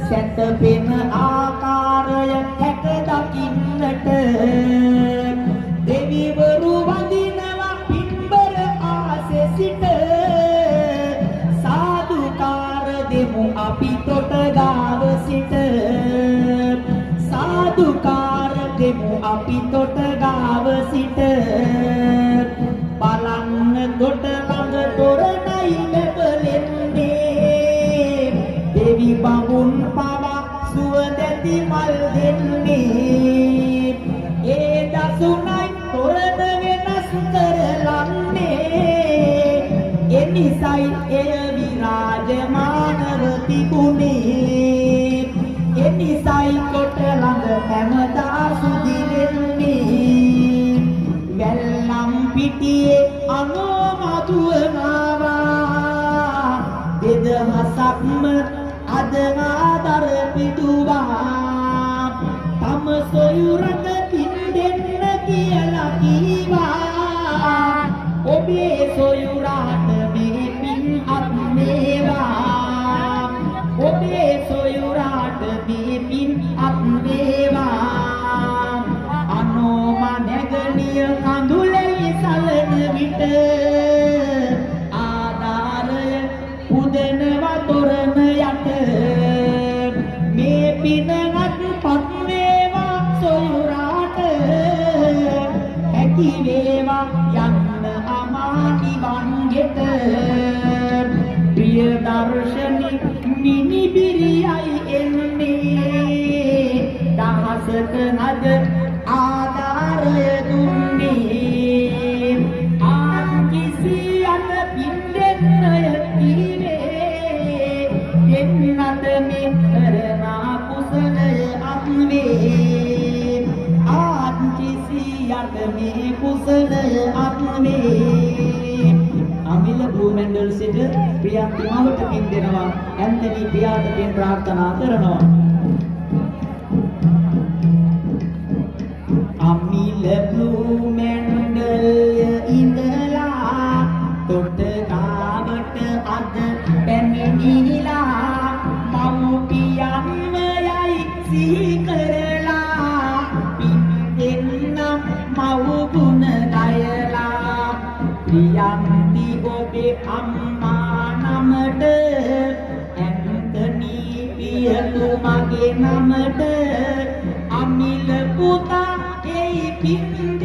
සැතපෙන ආකාරය හැක දකින්නට දෙවිවරු වඳිනවා පින්බර ආසේ සිට සාදුකාර දෙමු අපි තොට ගාව සිට සාදුකාර දෙමු අපි තොට ගාව සිට බලන්න තොට ළඟ තොරණයි ලැබෙන්නේ දෙවි බඹුන් පවා සුවඳැති මල් දෙන්නේ ඒ දසුණයි තොරණ වෙනස් කරලන්නේ එනිසයි එය විරාජමානව තිබුණේ එනිසයි කොට ළඟ හැමදා සුදිරෙන්නේ වැල්ලම් පිටියේ අනෝමතුවනවා දෙදහසක්ම අද ආදර පිටුවා තම සොයුරට පින් දෙන්න කියලා කීවා ඔබේ සොයුරාට මේ පින් අත් වේවා ඔබේ සොයුරාට මේ පින් අත් වේවා අනෝම නැගණිය කඳුලේ සලන විට ආදාරය පුදනවා තොරණ යට මේ පිනවත් පත් වේවා සොයුරාට හැකි වේවා යන්න අමානි වංගෙට ප්‍රිය දර්ශනි මිනිබිරියයි එන්නේ දහසක නද ආදාරය දුන්නේ ආන් කිසියන පින්දෙන්නය කීවේ එන්නත මේ කරනා කුසලය අත්වේ ආන් කිසියන මේ කුසලය අත්වේ අමිල බ්ලූමෙන්ඩල් සිට ප්‍රියන්ති මවට පින් දෙනවා ඇන්තනි පියාට පින් ප්‍රාර්ථනා කරනවා අමිල බ්ලූමෙන්ඩල් ඉඳලා තොට ගාවට අද පැමිණිලා මව්පියන්ව යයි සිහි කරලා පින් දෙන්නම් මව් ගුණ ගයලා ප්‍රියන්ති ඔබේ අම්මා නමට ඇන්තනි පියතුමගේ නමට අමිල පුතා ඒ පින්